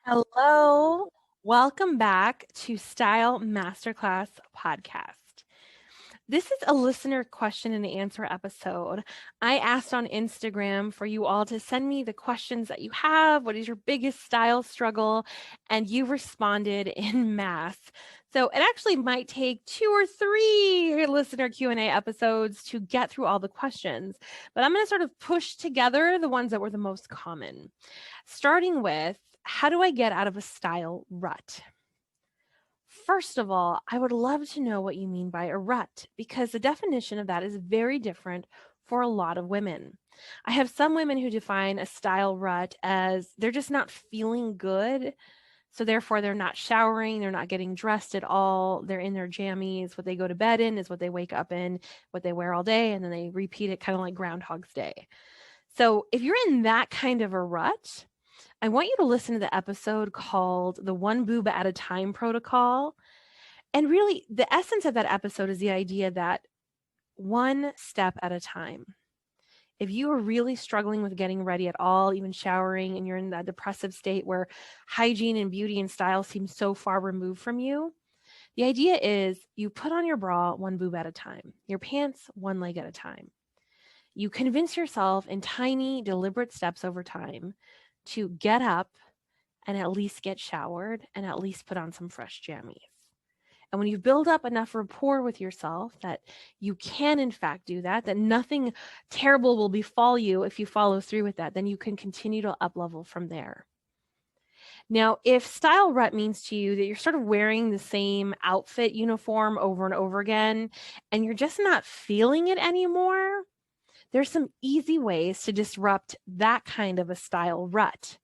Hello, welcome back to Style Masterclass Podcast. This is a listener question and answer episode. I asked on Instagram for you all to send me the questions that you have. What is your biggest style struggle? And you responded in mass. So it actually might take 2 or 3 listener Q&A episodes to get through all the questions, but I'm going to sort of push together the ones that were the most common. Starting with, how do I get out of a style rut? First of all, I would love to know what you mean by a rut, because the definition of that is very different for a lot of women. I have some women who define a style rut as they're just not feeling good. So therefore, they're not showering, they're not getting dressed at all. They're in their jammies. What they go to bed in is what they wake up in, what they wear all day, and then they repeat it kind of like Groundhog's Day. So if you're in that kind of a rut, I want you to listen to the episode called the One Boob at a Time Protocol. And really, the essence of that episode is the idea that one step at a time. If you are really struggling with getting ready at all, even showering, and you're in that depressive state where hygiene and beauty and style seem so far removed from you, the idea is you put on your bra one boob at a time, your pants one leg at a time. You convince yourself in tiny, deliberate steps over time to get up and at least get showered and at least put on some fresh jammies. And when you build up enough rapport with yourself that you can, in fact, do that, that nothing terrible will befall you if you follow through with that, then you can continue to up level from there. Now, if style rut means to you that you're sort of wearing the same outfit uniform over and over again, and you're just not feeling it anymore, there's some easy ways to disrupt that kind of a style rut.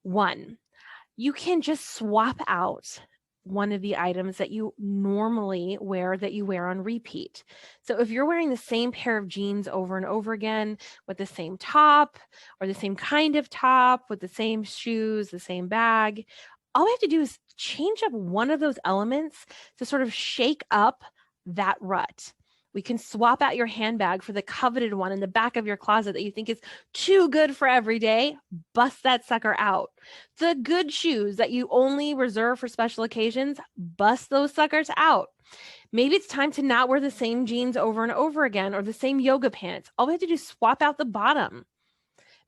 One, you can just swap out one of the items that you normally wear that you wear on repeat. So if you're wearing the same pair of jeans over and over again with the same top or the same kind of top with the same shoes, the same bag, all we have to do is change up one of those elements to sort of shake up that rut. We can swap out your handbag for the coveted one in the back of your closet that you think is too good for every day. Bust that sucker out. The good shoes that you only reserve for special occasions, bust those suckers out. Maybe it's time to not wear the same jeans over and over again or the same yoga pants. All we have to do is swap out the bottom.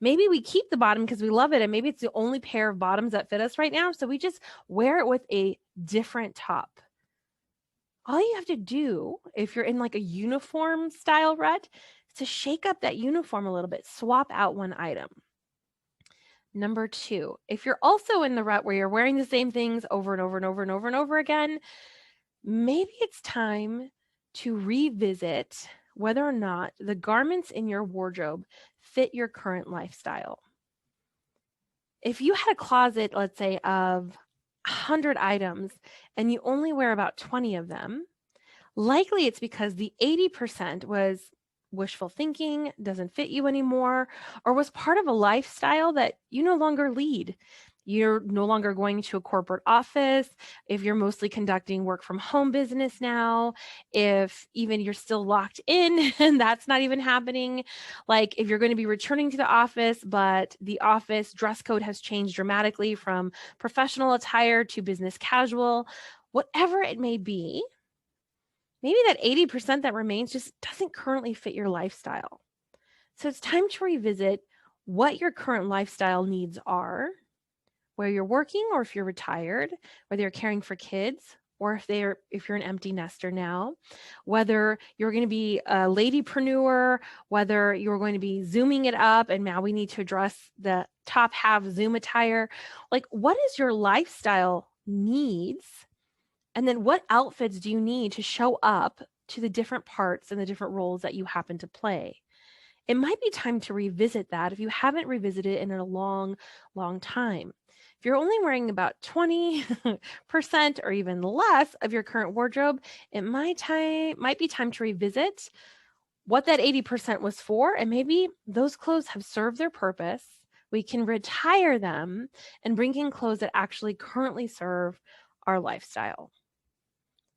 Maybe we keep the bottom because we love it, and maybe it's the only pair of bottoms that fit us right now, so we just wear it with a different top. All you have to do if you're in like a uniform style rut is to shake up that uniform a little bit, swap out one item. Number 2, if you're also in the rut where you're wearing the same things over and over and over and over and over again, maybe it's time to revisit whether or not the garments in your wardrobe fit your current lifestyle. If you had a closet, let's say, of 100 items and you only wear about 20 of them, likely it's because the 80% was wishful thinking, doesn't fit you anymore, or was part of a lifestyle that you no longer lead. You're no longer going to a corporate office. If you're mostly conducting work from home business now, if even you're still locked in and that's not even happening, like if you're going to be returning to the office, but the office dress code has changed dramatically from professional attire to business casual, whatever it may be, maybe that 80% that remains just doesn't currently fit your lifestyle. So it's time to revisit what your current lifestyle needs are, where you're working or if you're retired, whether you're caring for kids or if you're an empty nester now, whether you're going to be a ladypreneur, whether you're going to be zooming it up and now we need to address the top half Zoom attire. Like, what is your lifestyle needs? And then what outfits do you need to show up to the different parts and the different roles that you happen to play? It might be time to revisit that if you haven't revisited it in a long, long time. If you're only wearing about 20% or even less of your current wardrobe, it might be time to revisit what that 80% was for, and maybe those clothes have served their purpose. We can retire them and bring in clothes that actually currently serve our lifestyle.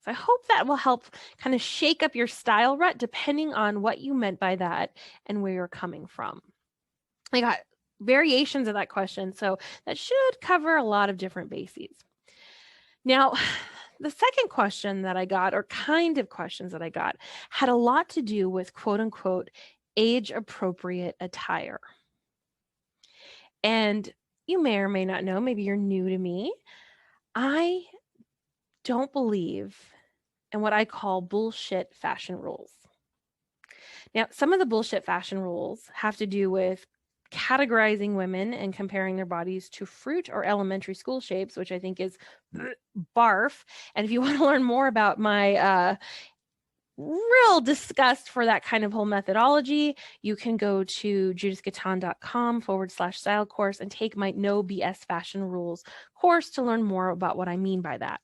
So I hope that will help kind of shake up your style rut depending on what you meant by that and where you're coming from. I got variations of that question. So that should cover a lot of different bases. Now, the second question that I got, or kind of questions that I got, had a lot to do with quote unquote age-appropriate attire. And you may or may not know, maybe you're new to me, I don't believe in what I call bullshit fashion rules. Now, some of the bullshit fashion rules have to do with categorizing women and comparing their bodies to fruit or elementary school shapes, which I think is barf. And if you want to learn more about my real disgust for that kind of whole methodology, you can go to judithgaton.com/style course and take my No BS Fashion Rules course to learn more about what I mean by that.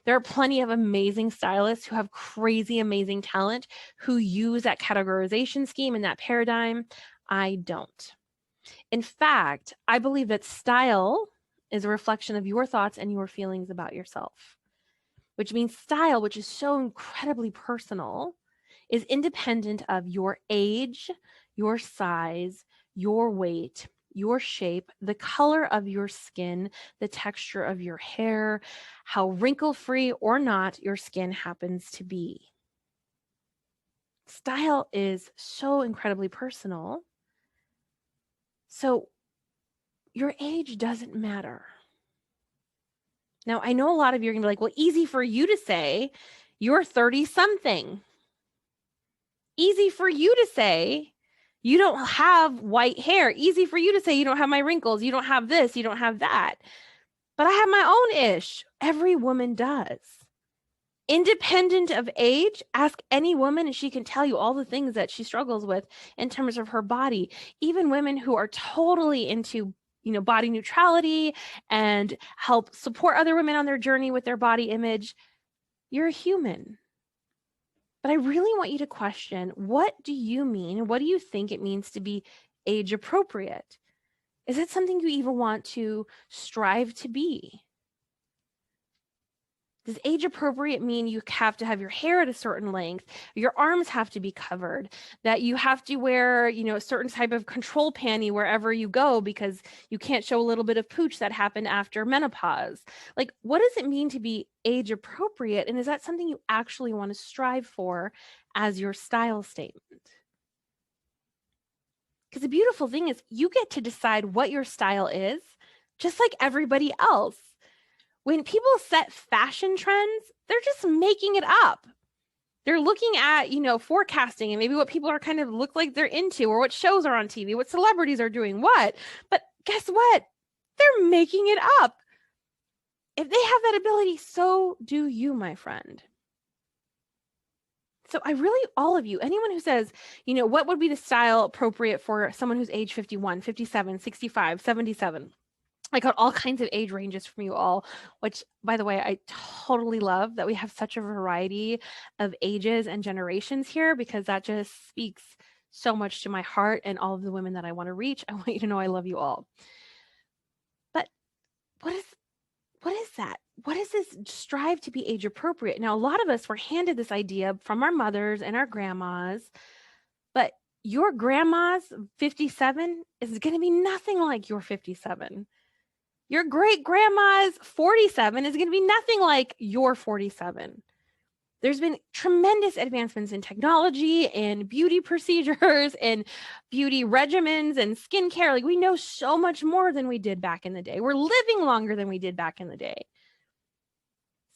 There are plenty of amazing stylists who have crazy, amazing talent who use that categorization scheme and that paradigm. I don't. In fact, I believe that style is a reflection of your thoughts and your feelings about yourself, which means style, which is so incredibly personal, is independent of your age, your size, your weight, your shape, the color of your skin, the texture of your hair, how wrinkle-free or not your skin happens to be. Style is so incredibly personal. So your age doesn't matter. Now, I know a lot of you are going to be like, well, easy for you to say, you're 30-something. Easy for you to say, you don't have white hair. Easy for you to say, you don't have my wrinkles. You don't have this. You don't have that. But I have my own ish. Every woman does. Independent of age, ask any woman and she can tell you all the things that she struggles with in terms of her body. Even women who are totally into body neutrality and help support other women on their journey with their body image. You're a human. But I really want you to question, what do you mean? What do you think it means to be age appropriate? Is it something you even want to strive to be? Does age appropriate mean you have to have your hair at a certain length, your arms have to be covered, that you have to wear, a certain type of control panty wherever you go because you can't show a little bit of pooch that happened after menopause? Like, what does it mean to be age appropriate? And is that something you actually want to strive for as your style statement? Because the beautiful thing is you get to decide what your style is, just like everybody else. When people set fashion trends, they're just making it up. They're looking at, forecasting and maybe what people are kind of look like they're into, or what shows are on TV, what celebrities are doing what. But guess what? They're making it up. If they have that ability, so do you, my friend. So I really, all of you, anyone who says, what would be the style appropriate for someone who's age 51, 57, 65, 77? I got all kinds of age ranges from you all, which, by the way, I totally love that we have such a variety of ages and generations here, because that just speaks so much to my heart and all of the women that I want to reach. I want you to know I love you all. But what is that? What is this strive to be age appropriate? Now, a lot of us were handed this idea from our mothers and our grandmas, but your grandma's 57 is going to be nothing like your 57. Your great grandma's 47 is going to be nothing like your 47. There's been tremendous advancements in technology and beauty procedures and beauty regimens and skincare. Like, we know so much more than we did back in the day. We're living longer than we did back in the day.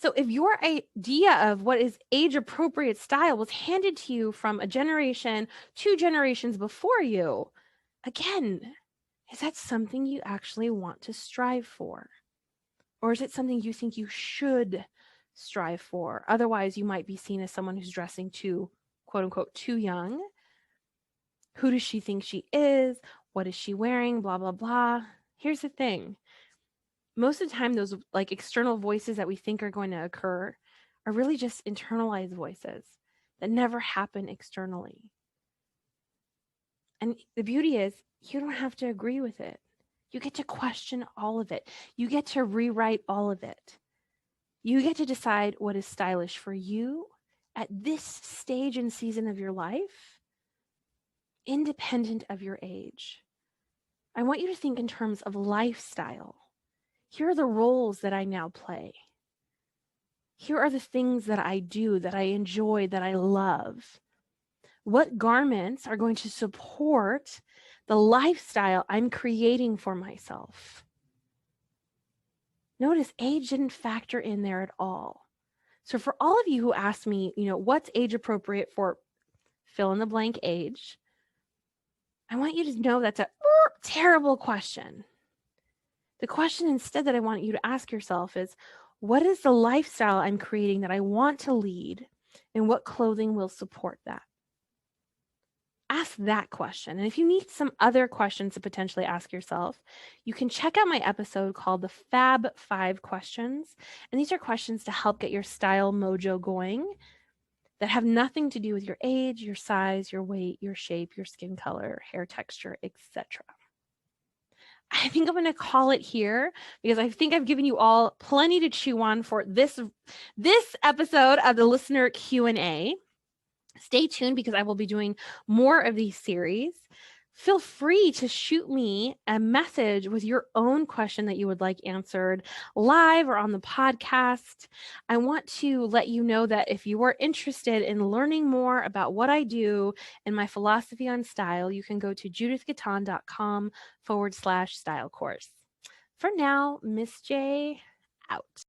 So if your idea of what is age appropriate style was handed to you from a generation, 2 generations before you, again, is that something you actually want to strive for? Or is it something you think you should strive for? Otherwise, you might be seen as someone who's dressing too, quote unquote, too young. Who does she think she is? What is she wearing? Blah, blah, blah. Here's the thing. Most of the time, those like external voices that we think are going to occur are really just internalized voices that never happen externally. And the beauty is, you don't have to agree with it. You get to question all of it. You get to rewrite all of it. You get to decide what is stylish for you at this stage and season of your life, independent of your age. I want you to think in terms of lifestyle. Here are the roles that I now play. Here are the things that I do, that I enjoy, that I love. What garments are going to support the lifestyle I'm creating for myself? Notice age didn't factor in there at all. So for all of you who asked me, what's age appropriate for fill in the blank age, I want you to know that's a terrible question. The question instead that I want you to ask yourself is, what is the lifestyle I'm creating that I want to lead, and what clothing will support that? Ask that question. And if you need some other questions to potentially ask yourself, you can check out my episode called the Fab 5 Questions. And these are questions to help get your style mojo going that have nothing to do with your age, your size, your weight, your shape, your skin color, hair texture, etc. I think I'm going to call it here because I think I've given you all plenty to chew on for this episode of the listener Q&A. Stay tuned because I will be doing more of these series. Feel free to shoot me a message with your own question that you would like answered live or on the podcast. I want to let you know that if you are interested in learning more about what I do and my philosophy on style, you can go to judithgaton.com/style course. For now, Miss J out.